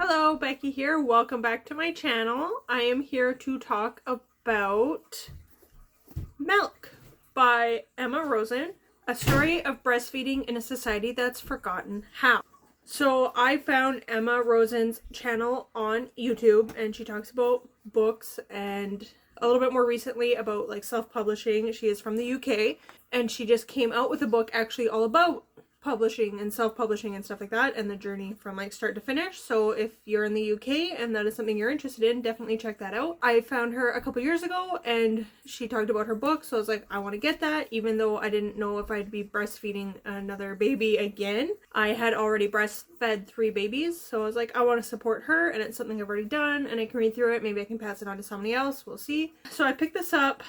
Hello, Becky here. Welcome back to my channel. I am here to talk about Milk by Emma Rosen, a story of breastfeeding in a society that's forgotten how. So I found Emma Rosen's channel on YouTube, and she talks about books and a little bit more recently about like self-publishing. She is from the UK, and she just came out with a book actually all about publishing and self-publishing and stuff like that, and the journey from like start to finish. So if you're in the UK and that is something you're interested in, definitely check that out. I found her a couple years ago and she talked about her book, so I was like, I want to get that, even though I didn't know if I'd be breastfeeding another baby again. I had already breastfed 3 babies, so I was like, I want to support her, and it's something I've already done and I can read through it. Maybe I can pass it on to somebody else, we'll see. So I picked this up,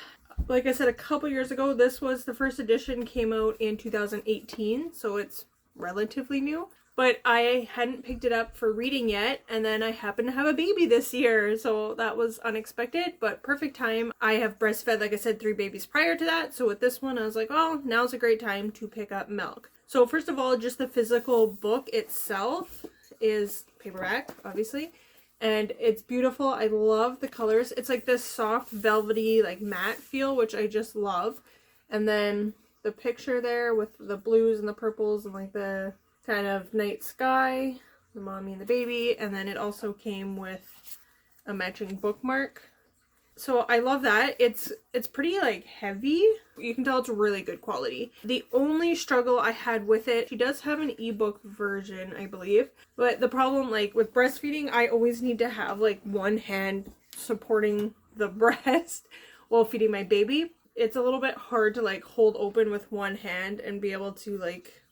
like I said, a couple years ago. This was the first edition, came out in 2018, so it's relatively new. But I hadn't picked it up for reading yet, and then I happened to have a baby this year, so that was unexpected, but perfect time. I have breastfed, like I said, 3 babies prior to that, so with this one I was like, well, now's a great time to pick up Milk. So first of all, just the physical book itself is paperback, obviously. And it's beautiful. I love the colors. It's like this soft, velvety, like matte feel, which I just love. And then the picture there with the blues and the purples and like the kind of night sky, the mommy and the baby. And then it also came with a matching bookmark. So I love that. It's pretty like heavy. You can tell it's really good quality. The only struggle I had with it, she does have an ebook version, I believe. But the problem, like with breastfeeding, I always need to have like one hand supporting the breast while feeding my baby. It's a little bit hard to like hold open with one hand and be able to like,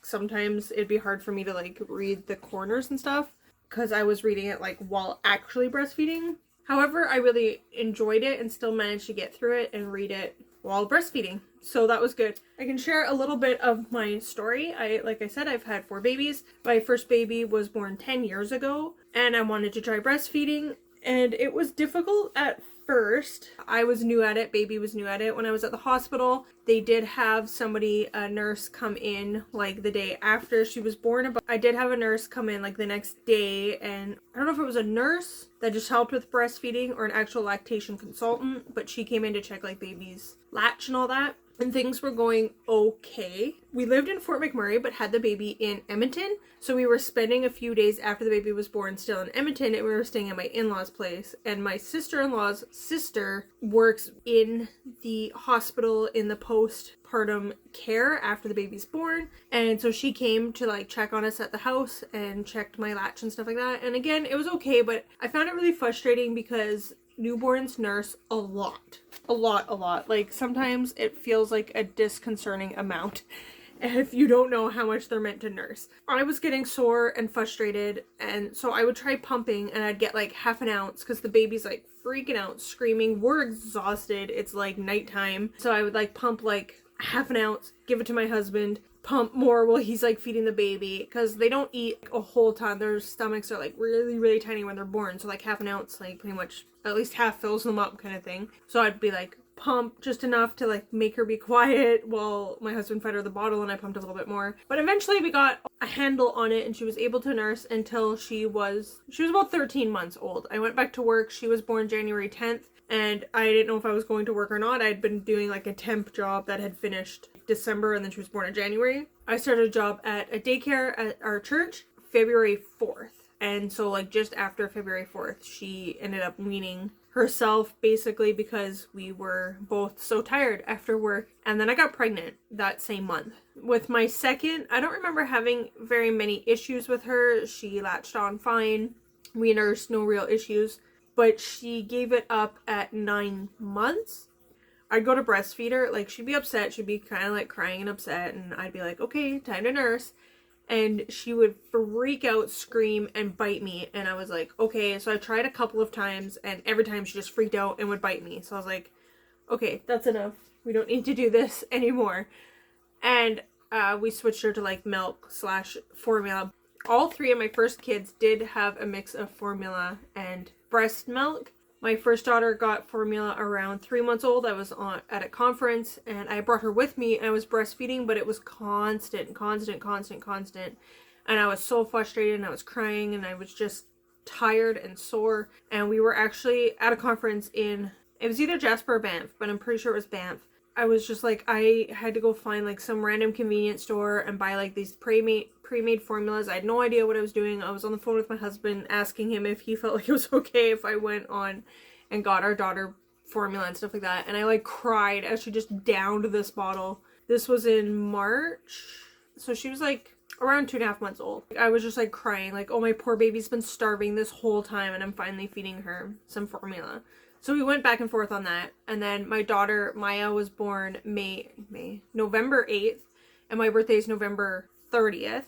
sometimes it'd be hard for me to like read the corners and stuff because I was reading it like while actually breastfeeding. However, I really enjoyed it and still managed to get through it and read it while breastfeeding. So that was good. I can share a little bit of my story. Like I said, I've had 4 babies. My first baby was born 10 years ago, and I wanted to try breastfeeding, and it was difficult at first. I was new at it, baby was new at it. When I was at the hospital, they did have somebody, a nurse, come in like the day after she was born. But I did have a nurse come in like the next day, and I don't know if it was a nurse that just helped with breastfeeding or an actual lactation consultant, but she came in to check like baby's latch and all that. And things were going okay. We lived in Fort McMurray, but had the baby in Edmonton. So we were spending a few days after the baby was born still in Edmonton, and we were staying at my in-laws' place. And my sister-in-law's sister works in the hospital in the postpartum care after the baby's born. And so she came to like check on us at the house and checked my latch and stuff like that. And again, it was okay, but I found it really frustrating because newborns nurse a lot. Like sometimes it feels like a disconcerting amount if you don't know how much they're meant to nurse. I was getting sore and frustrated, and so I would try pumping and I'd get like half an ounce because the baby's like freaking out, screaming. We're exhausted. It's like nighttime. So I would like pump like half an ounce, give it to my husband, pump more while he's like feeding the baby, because they don't eat a whole ton. Their stomachs are like really tiny when they're born, so like half an ounce like pretty much at least half fills them up kind of thing. So I'd be like pump just enough to like make her be quiet while my husband fed her the bottle, and I pumped a little bit more. But eventually we got a handle on it and she was able to nurse until she was about 13 months old. I went back to work. She was born January 10th. And I didn't know if I was going to work or not. I'd been doing like a temp job that had finished December, and then she was born in January. I started a job at a daycare at our church February 4th. And so like just after February 4th, she ended up weaning herself basically because we were both so tired after work. And then I got pregnant that same month. With my second, I don't remember having very many issues with her. She latched on fine. We nursed, no real issues. But she gave it up at 9 months. I'd go to breastfeed her, like she'd be upset, she'd be kind of like crying and upset, and I'd be like, okay, time to nurse. And she would freak out, scream, and bite me, and I was like, okay. So I tried a couple of times, and every time she just freaked out and would bite me. So I was like, okay, that's enough. We don't need to do this anymore. And we switched her to like milk / formula. All 3 of my first kids did have a mix of formula and breast milk. My first daughter got formula around 3 months old. I was at a conference and I brought her with me and I was breastfeeding, but it was constant. And I was so frustrated and I was crying and I was just tired and sore. And we were actually at a conference it was either Jasper or Banff, but I'm pretty sure it was Banff. I was just like, I had to go find like some random convenience store and buy like these pre-made formulas. I had no idea what I was doing. I was on the phone with my husband asking him if he felt like it was okay if I went on and got our daughter formula and stuff like that. And I like cried as she just downed this bottle. This was in March. So she was like around 2.5 months old. I was just like crying, like, oh, my poor baby's been starving this whole time and I'm finally feeding her some formula. So we went back and forth on that. And then my daughter, Maya, was born November 8th. And my birthday is November 30th.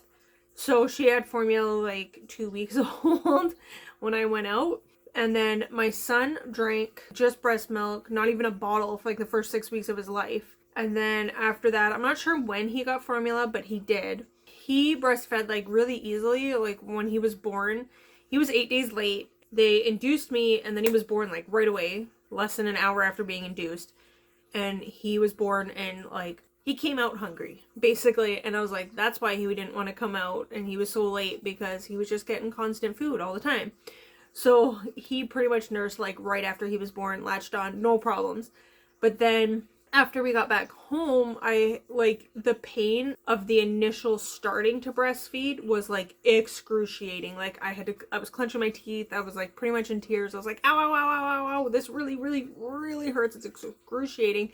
So she had formula like 2 weeks old when I went out. And then my son drank just breast milk, not even a bottle, for like the first 6 weeks of his life. And then after that, I'm not sure when he got formula, but he did. He breastfed like really easily. Like when he was born, he was 8 days late. They induced me and then he was born like right away, less than an hour after being induced. And he was born and like, he came out hungry, basically. And I was like, that's why he didn't want to come out. And he was so late because he was just getting constant food all the time. So he pretty much nursed like right after he was born, latched on, no problems. But then after we got back home, the pain of the initial starting to breastfeed was like excruciating. Like I was clenching my teeth. I was like pretty much in tears. I was like, ow, ow, ow, ow, ow, ow. This really, really, really hurts. It's excruciating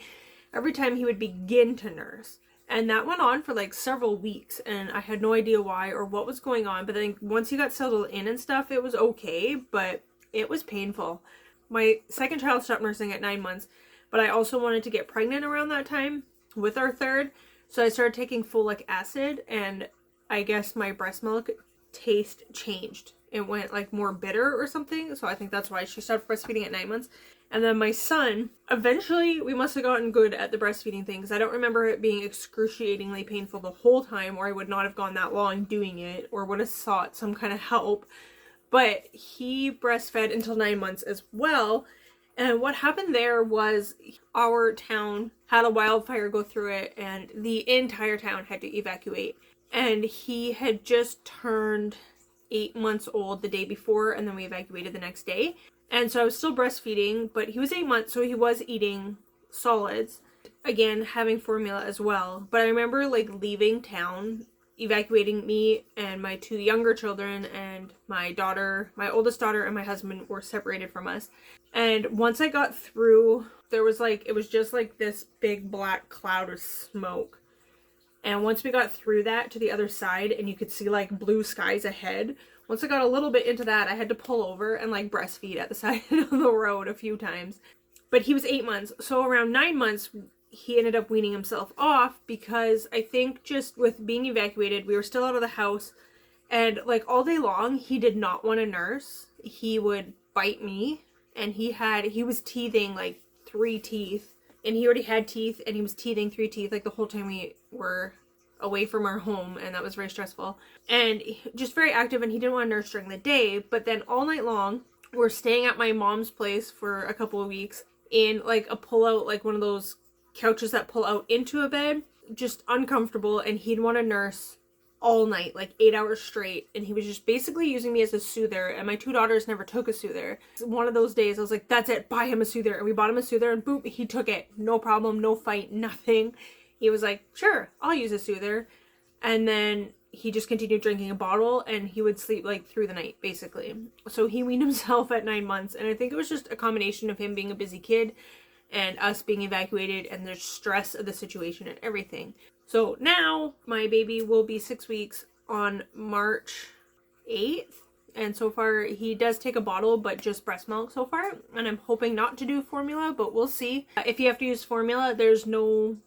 every time he would begin to nurse. And that went on for like several weeks and I had no idea why or what was going on. But then once he got settled in and stuff, it was okay, but it was painful. My second child stopped nursing at 9 months. But I also wanted to get pregnant around that time with our third. So I started taking folic acid and I guess my breast milk taste changed. It went like more bitter or something. So I think that's why she stopped breastfeeding at 9 months. And then my son, eventually we must have gotten good at the breastfeeding thing because I don't remember it being excruciatingly painful the whole time or I would not have gone that long doing it or would have sought some kind of help. But he breastfed until 9 months as well. And what happened there was our town had a wildfire go through it and the entire town had to evacuate. And he had just turned 8 months old the day before and then we evacuated the next day. And so I was still breastfeeding, but he was 8 months, so he was eating solids. Again, having formula as well. But I remember like leaving town, evacuating me and my 2 younger children and my daughter, my oldest daughter and my husband were separated from us. And once I got through, it was just like this big black cloud of smoke. And once we got through that to the other side and you could see like blue skies ahead, once I got a little bit into that, I had to pull over and like breastfeed at the side of the road a few times. But he was 8 months. So around 9 months, he ended up weaning himself off because I think just with being evacuated, we were still out of the house. And like all day long, he did not want to nurse. He would bite me. And he was teething like 3 teeth. And he already had teeth and he was teething 3 teeth like the whole time we were away from our home. And that was very stressful. And just very active and he didn't want to nurse during the day. But then all night long, we're staying at my mom's place for a couple of weeks in like a pull-out, like one of those couches that pull out into a bed. Just uncomfortable. And he'd want to nurse all night, like 8 hours straight, and he was just basically using me as a soother, and my 2 daughters never took a soother. One of those days I was like, that's it, buy him a soother, and we bought him a soother and boom, he took it. No problem, no fight, nothing. He was like, sure, I'll use a soother. And then he just continued drinking a bottle and he would sleep like through the night basically. So he weaned himself at 9 months, and I think it was just a combination of him being a busy kid and us being evacuated and the stress of the situation and everything. So now my baby will be 6 weeks on March 8th. And so far he does take a bottle, but just breast milk so far. And I'm hoping not to do formula, but we'll see. If you have to use formula, there's no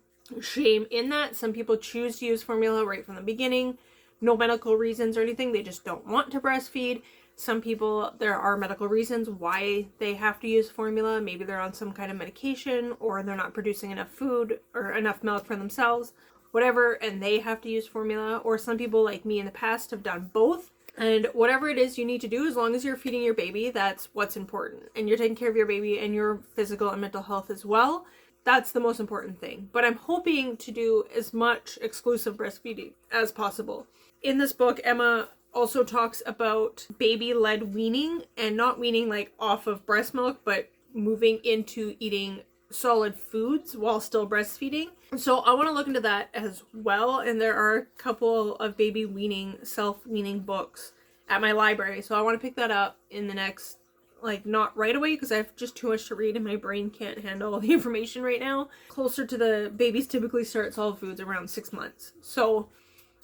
shame in that. Some people choose to use formula right from the beginning. No medical reasons or anything. They just don't want to breastfeed. Some people, there are medical reasons why they have to use formula. Maybe they're on some kind of medication or they're not producing enough food or enough milk for themselves. Whatever, and they have to use formula. Or some people like me in the past have done both. And whatever it is you need to do, as long as you're feeding your baby, that's what's important. And you're taking care of your baby and your physical and mental health as well. That's the most important thing. But I'm hoping to do as much exclusive breastfeeding as possible. In this book, Emma also talks about baby-led weaning, and not weaning like off of breast milk, but moving into eating solid foods while still breastfeeding. So I want to look into that as well, and there are a couple of baby weaning, self-weaning books at my library, so I want to pick that up in the next, like, not right away because I have just too much to read and my brain can't handle all the information right now. Closer to the babies typically start solid foods around 6 months, so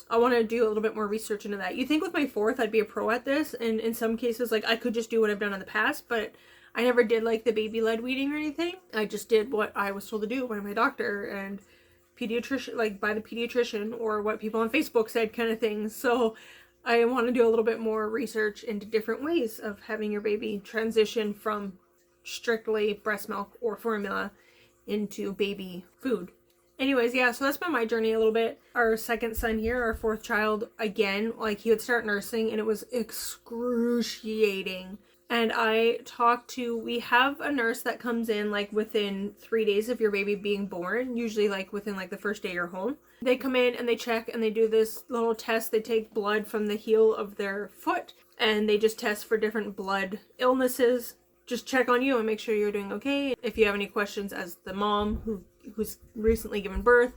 I want to do a little bit more research into that. You think with my fourth I'd be a pro at this, and in some cases, like, I could just do what I've done in the past, but I never did like the baby-led weaning or anything. I just did what I was told to do by my doctor and pediatrician, like by the pediatrician, or what people on Facebook said, kind of thing. So I want to do a little bit more research into different ways of having your baby transition from strictly breast milk or formula into baby food. Anyways, yeah, so that's been my journey a little bit. Our second son here, our fourth child, again, like, he would start nursing and it was excruciating. And we have a nurse that comes in like within 3 days of your baby being born, usually like within like the first day you're home. They come in and they check and they do this little test. They take blood from the heel of their foot and they just test for different blood illnesses. Just check on you and make sure you're doing okay. If you have any questions as the mom who's recently given birth,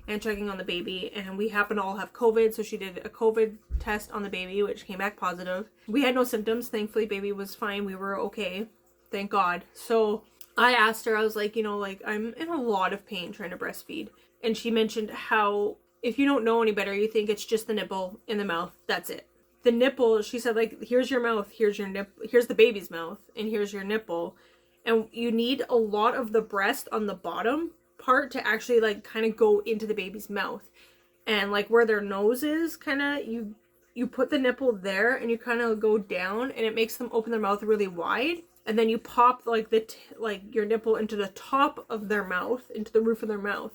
and checking on the baby, and we happen to all have COVID, so she did a COVID test on the baby, which came back positive. We had no symptoms. Thankfully, baby was fine. We were okay. Thank God. So I asked her, I was like, like, I'm in a lot of pain trying to breastfeed. And she mentioned how if you don't know any better, you think it's just the nipple in the mouth. That's it. The nipple, she said, like, here's your mouth, here's your nipple, here's the baby's mouth, and here's your nipple. And you need a lot of the breast on the bottom part to actually like kind of go into the baby's mouth, and like where their nose is, kind of you put the nipple there and you kind of go down and it makes them open their mouth really wide, and then you pop like your nipple into the top of their mouth, into the roof of their mouth,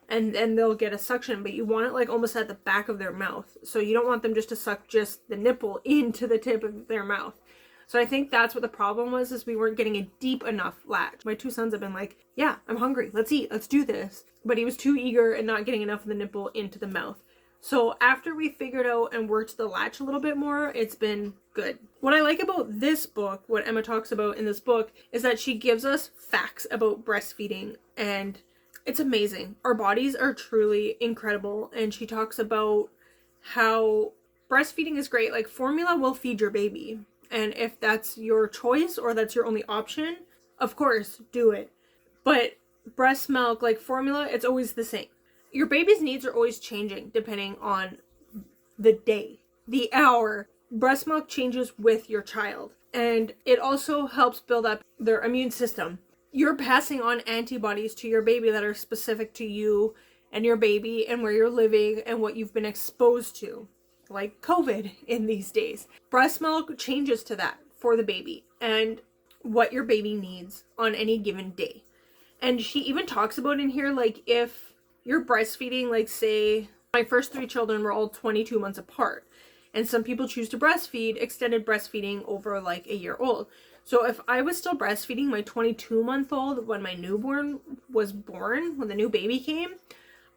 and then they'll get a suction, but you want it like almost at the back of their mouth, so you don't want them just to suck just the nipple into the tip of their mouth. So I think that's what the problem was, is we weren't getting a deep enough latch. My two sons have been like, yeah, I'm hungry. Let's eat. Let's do this. But he was too eager and not getting enough of the nipple into the mouth. So after we figured out and worked the latch a little bit more, it's been good. What I like about this book, what Emma talks about in this book, is that she gives us facts about breastfeeding, and it's amazing. Our bodies are truly incredible. And she talks about how breastfeeding is great. Like, formula will feed your baby. And if that's your choice or that's your only option, of course, do it. But breast milk, like formula, it's always the same. Your baby's needs are always changing depending on the day, the hour. Breast milk changes with your child. And it also helps build up their immune system. You're passing on antibodies to your baby that are specific to you and your baby and where you're living and what you've been exposed to, like COVID in these days. Breast milk changes to that for the baby and what your baby needs on any given day. And she even talks about in here, like, if you're breastfeeding, like, say my first 3 children were all 22 months apart, and some people choose to breastfeed extended breastfeeding over like a year old. So if I was still breastfeeding my 22-month-old when my newborn was born, when the new baby came,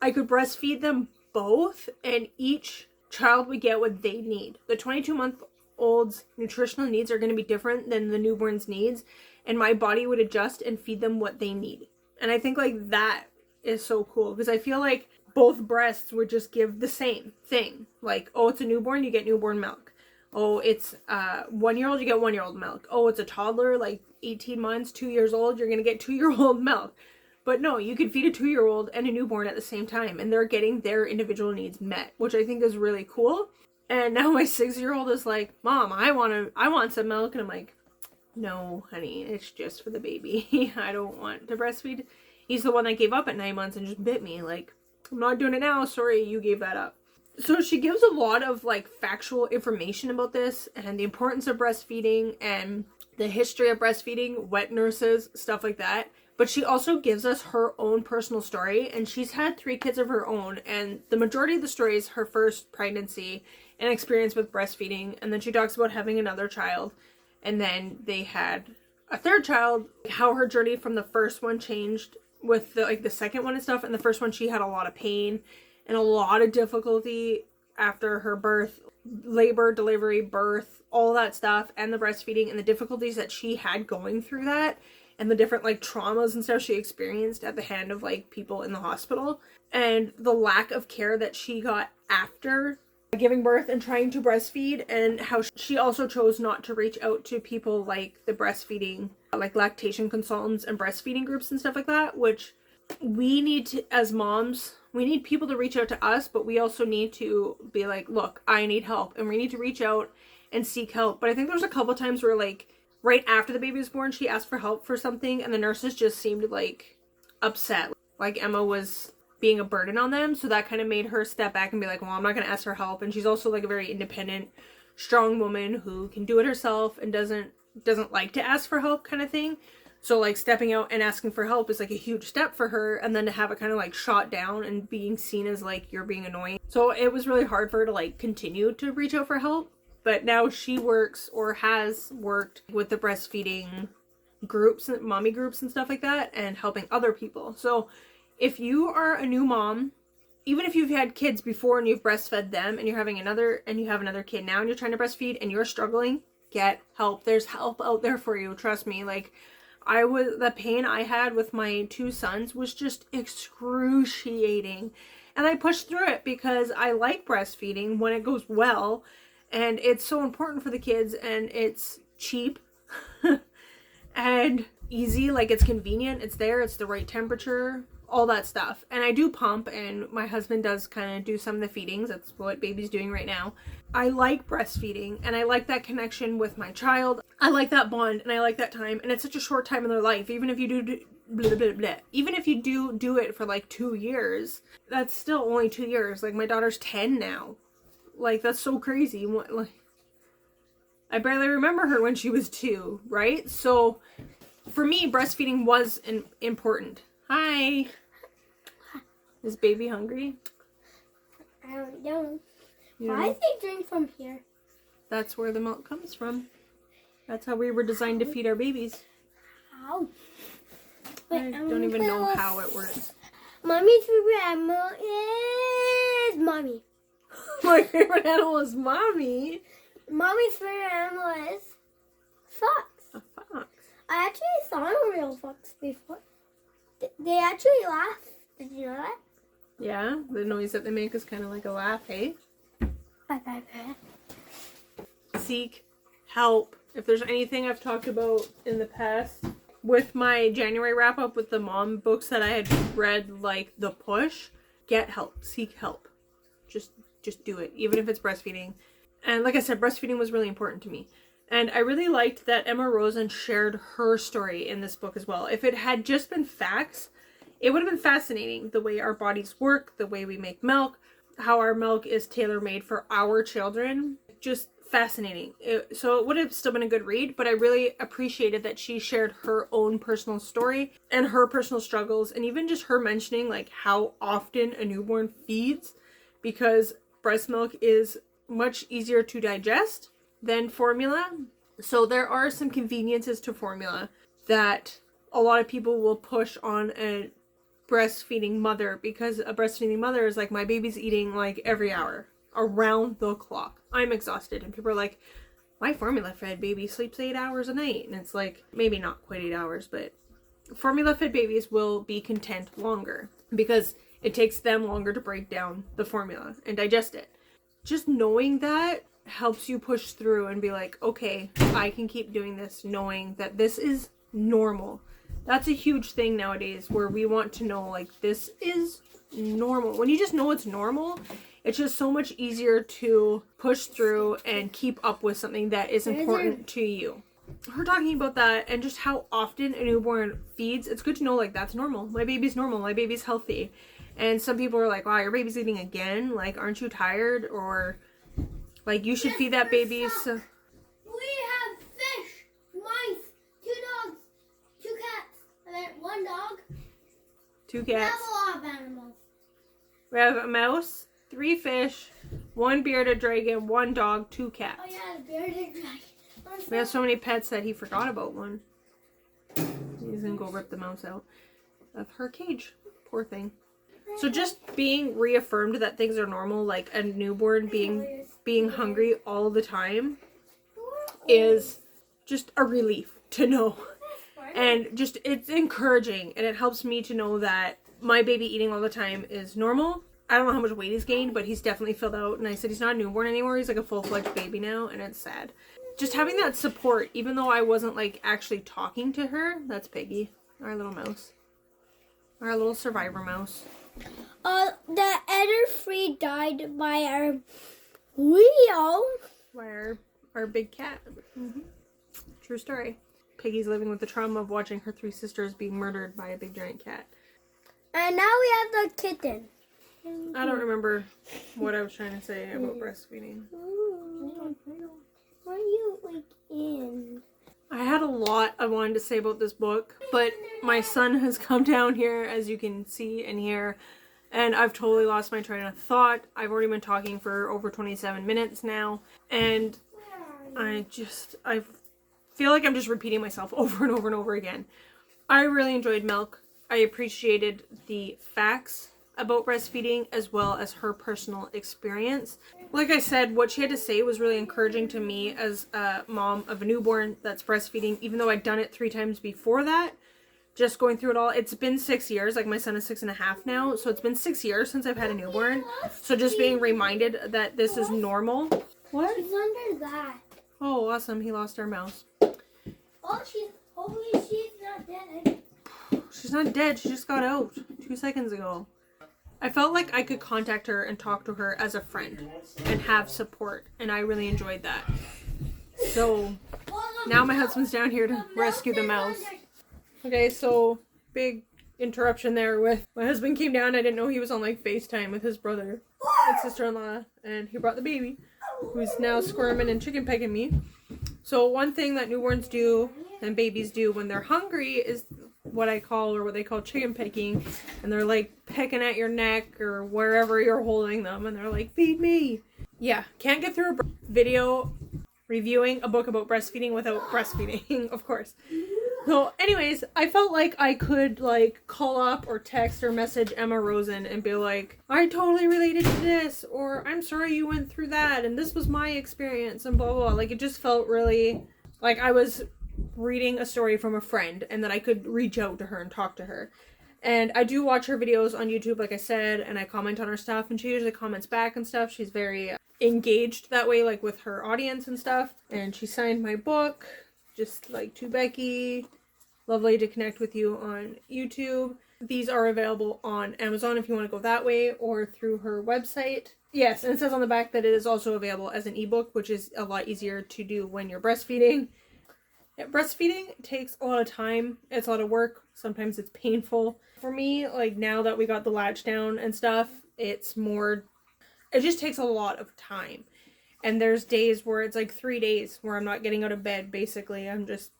I could breastfeed them both, and each child would get what they need. The 22-month-old's nutritional needs are going to be different than the newborn's needs, and my body would adjust and feed them what they need. And I think like that is so cool, because I feel like both breasts would just give the same thing. Like, oh, it's a newborn, you get newborn milk. Oh, it's 1-year-old, you get 1-year-old milk. Oh, it's a toddler, like 18 months, 2 years old, you're going to get 2-year-old milk. But no, you can feed a 2-year-old and a newborn at the same time, and they're getting their individual needs met, which I think is really cool. And now my 6-year-old is like, Mom, I want some milk. And I'm like, no, honey, it's just for the baby. I don't want to breastfeed. He's the one that gave up at 9 months and just bit me. Like, I'm not doing it now. Sorry, you gave that up. So she gives a lot of like factual information about this and the importance of breastfeeding and the history of breastfeeding, wet nurses, stuff like that. But she also gives us her own personal story, and she's had 3 kids of her own, and the majority of the story is her first pregnancy and experience with breastfeeding, and then she talks about having another child, and then they had a 3rd child, how her journey from the first one changed with the second one and stuff. And the first one, she had a lot of pain and a lot of difficulty after her birth. labor, delivery, birth, all that stuff, and the breastfeeding and the difficulties that she had going through that, and the different like traumas and stuff she experienced at the hand of like people in the hospital, and the lack of care that she got after giving birth and trying to breastfeed, and how she also chose not to reach out to people like the breastfeeding, like lactation consultants and breastfeeding groups and stuff like that, which we need to, as moms, we need people to reach out to us, but we also need to be like, look, I need help, and we need to reach out and seek help. But I think there was a couple times where like right after the baby was born, she asked for help for something, and the nurses just seemed like upset, like Emma was being a burden on them. So that kind of made her step back and be like, well, I'm not going to ask for help. And she's also like a very independent, strong woman who can do it herself and doesn't like to ask for help kind of thing. So like stepping out and asking for help is like a huge step for her, and then to have it kind of like shot down and being seen as like you're being annoying. So it was really hard for her to like continue to reach out for help. But now she works, or has worked, with the breastfeeding groups, mommy groups and stuff like that, and helping other people. So if you are a new mom, even if you've had kids before and you've breastfed them, and you have another kid now and you're trying to breastfeed and you're struggling, get help. There's help out there for you. Trust me. Like the pain I had with my 2 sons was just excruciating. And I pushed through it because I like breastfeeding when it goes well. And it's so important for the kids, and it's cheap and easy. Like it's convenient. It's there. It's the right temperature. All that stuff. And I do pump, and my husband does kind of do some of the feedings. That's what baby's doing right now. I like breastfeeding, and I like that connection with my child. I like that bond, and I like that time. And it's such a short time in their life. Even if you do blah, blah, blah. Even if you do it for like 2 years, that's still only 2 years. Like my daughter's 10 now. Like that's so crazy. Like I barely remember her when she was 2, right? So for me, breastfeeding was important. Hi. Is baby hungry? I don't know. Why do they drink from here? That's where the milk comes from. That's how we were designed to feed our babies. How? I don't even know how it works. Mommy's favorite animal is mommy. My favorite animal is mommy. Mommy's favorite animal is fox. A fox. I actually saw a real fox before. They actually laugh. Did you know that? Yeah, the noise that they make is kind of like a laugh, hey? Seek help. If there's anything I've talked about in the past with my January wrap up with the mom books that I had read, like The Push, get help. Seek help. Just do it, even if it's breastfeeding. And like I said, breastfeeding was really important to me. And I really liked that Emma Rosen shared her story in this book as well. If it had just been facts, it would have been fascinating. The way our bodies work, the way we make milk, how our milk is tailor-made for our children. Just fascinating. So it would have still been a good read, but I really appreciated that she shared her own personal story and her personal struggles, and even just her mentioning like how often a newborn feeds, because breast milk is much easier to digest than formula. So there are some conveniences to formula that a lot of people will push on a breastfeeding mother, because a breastfeeding mother is like, my baby's eating like every hour, around the clock. I'm exhausted. And people are like, my formula fed baby sleeps 8 hours a night. And it's like, maybe not quite 8 hours, but formula fed babies will be content longer because it takes them longer to break down the formula and digest it. Just knowing that helps you push through and be like, okay, I can keep doing this, knowing that this is normal. That's a huge thing nowadays, where we want to know, like, this is normal. When you just know it's normal, it's just so much easier to push through and keep up with something that is important to you. Her talking about that and just how often a newborn feeds, it's good to know, like, that's normal. My baby's normal. My baby's healthy. And some people are like, wow, your baby's eating again? Like, aren't you tired? Or, like, you should feed that baby. So we have fish, mice, 2 dogs, 2 cats, and then 1 dog. 2 cats. We have a lot of animals. We have a mouse, 3 fish, 1 bearded dragon, 1 dog, 2 cats. Oh yeah, the bearded dragon. We have so many pets that he forgot about one. He's gonna go rip the mouse out of her cage. Poor thing. So just being reaffirmed that things are normal, like a newborn being being hungry all the time is just a relief to know. And just, it's encouraging, and it helps me to know that my baby eating all the time is normal. I don't know how much weight he's gained, but he's definitely filled out. And I said he's not a newborn anymore. He's like a full-fledged baby now, and it's sad. Just having that support, even though I wasn't like actually talking to her. That's Piggy, our little mouse. Our little survivor mouse. The other three died by our wheel. By our big cat. Mm-hmm. True story. Piggy's living with the trauma of watching her 3 sisters being murdered by a big giant cat. And now we have the kitten. I don't remember what I was trying to say about breastfeeding. Where are you like in? I had a lot I wanted to say about this book, but my son has come down here, as you can see and hear, and I've totally lost my train of thought. I've already been talking for over 27 minutes now, and I feel like I'm just repeating myself over and over and over again. I really enjoyed Milk. I appreciated the facts about breastfeeding as well as her personal experience. Like I said, what she had to say was really encouraging to me as a mom of a newborn that's breastfeeding, even though I'd done it 3 times before that. Just going through it all. It's been 6 years. Like, my son is 6.5 now, so it's been 6 years since I've had a newborn. So just being reminded that this is normal. What? She's under that. Oh, awesome. He lost our mouse. Hopefully she's not dead. She's not dead. She just got out 2 seconds ago. I felt like I could contact her and talk to her as a friend and have support, and I really enjoyed that. So now my husband's down here to rescue the mouse. Okay, so big interruption there with my husband came down. I didn't know he was on like FaceTime with his brother and sister-in-law, and he brought the baby, who's now squirming and chicken pecking me. So one thing that newborns do and babies do when they're hungry is what they call chicken pecking, and they're like pecking at your neck or wherever you're holding them, and they're like, feed me. Yeah, can't get through a video reviewing a book about breastfeeding without breastfeeding, of course. So anyways, I felt like I could like call up or text or message Emma Rosen and be like, I totally related to this, or I'm sorry you went through that, and this was my experience, and blah blah blah. Like, it just felt really like I was reading a story from a friend, and that I could reach out to her and talk to her. And I do watch her videos on YouTube, like I said, and I comment on her stuff, and she usually comments back and stuff. She's very engaged that way, like with her audience and stuff. And she signed my book, just like to Becky. Lovely to connect with you on YouTube. These are available on Amazon if you want to go that way, or through her website. Yes, and it says on the back that it is also available as an ebook, which is a lot easier to do when you're breastfeeding. Yeah, breastfeeding takes a lot of time. It's a lot of work. Sometimes it's painful. For me, like now that we got the latch down and stuff, it just takes a lot of time. And there's days where it's like 3 days where I'm not getting out of bed, basically. I'm just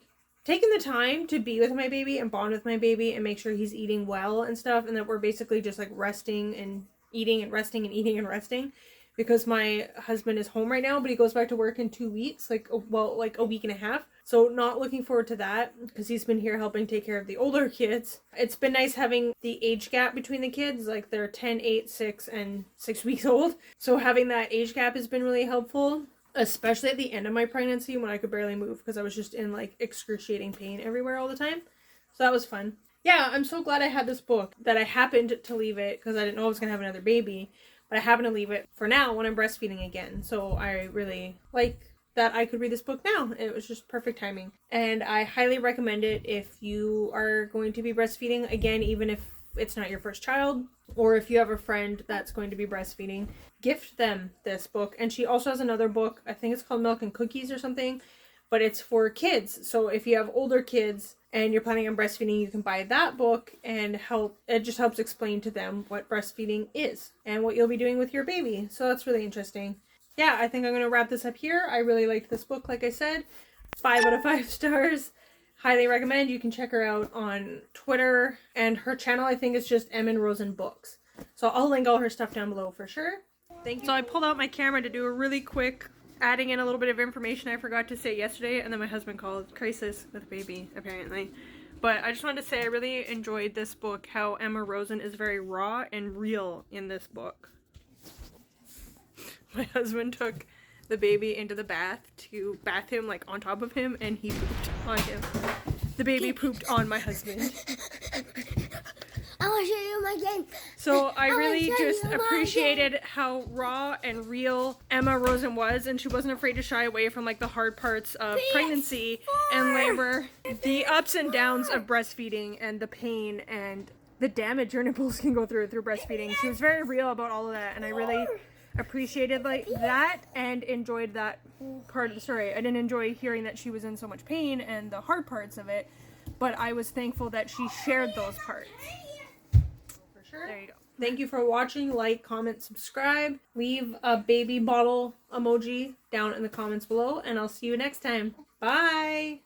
taking the time to be with my baby and bond with my baby and make sure he's eating well and stuff, and that we're basically just like resting and eating and resting and eating and resting. Because my husband is home right now, but he goes back to work in 2 weeks, like a week and a half. So not looking forward to that, because he's been here helping take care of the older kids. It's been nice having the age gap between the kids, like they're 10, 8, 6, and 6 weeks old. So having that age gap has been really helpful, especially at the end of my pregnancy when I could barely move because I was just in like excruciating pain everywhere all the time. So that was fun. Yeah, I'm so glad I had this book, that I happened to leave it because I didn't know I was going to have another baby. But I happen to leave it for now when I'm breastfeeding again. So I really like that I could read this book now. It was just perfect timing. And I highly recommend it if you are going to be breastfeeding again, even if it's not your first child, or if you have a friend that's going to be breastfeeding, gift them this book. And she also has another book, I think it's called Milk and Cookies or something, but it's for kids. So if you have older kids and you're planning on breastfeeding, you can buy that book and it just helps explain to them what breastfeeding is and what you'll be doing with your baby. So that's really interesting. Yeah, I think I'm going to wrap this up here. I really liked this book, like I said. 5 out of 5 stars. Highly recommend. You can check her out on Twitter, and her channel, I think, is just Emma Rosen Books. So I'll link all her stuff down below for sure. Thank you. So I pulled out my camera to do a really quick adding in a little bit of information I forgot to say yesterday, and then my husband called. Crisis with baby, apparently. But I just wanted to say I really enjoyed this book, how Emma Rosen is very raw and real in this book. My husband took the baby into the bath to bath him like on top of him, and he pooped on him. The baby pooped on my husband. I want to show you my game. So I wanna really show just you my appreciated how raw and real Emma Rosen was, and she wasn't afraid to shy away from like the hard parts of pregnancy and labor, the ups and downs of breastfeeding, and the pain and the damage your nipples can go through breastfeeding. She was very real about all of that, and I really appreciated like that and enjoyed that part of the story. I didn't enjoy hearing that she was in so much pain and the hard parts of it, but I was thankful that she shared those parts. For sure. There you go. Thank you for watching. Like, comment, subscribe. Leave a baby bottle emoji down in the comments below, and I'll see you next time. Bye!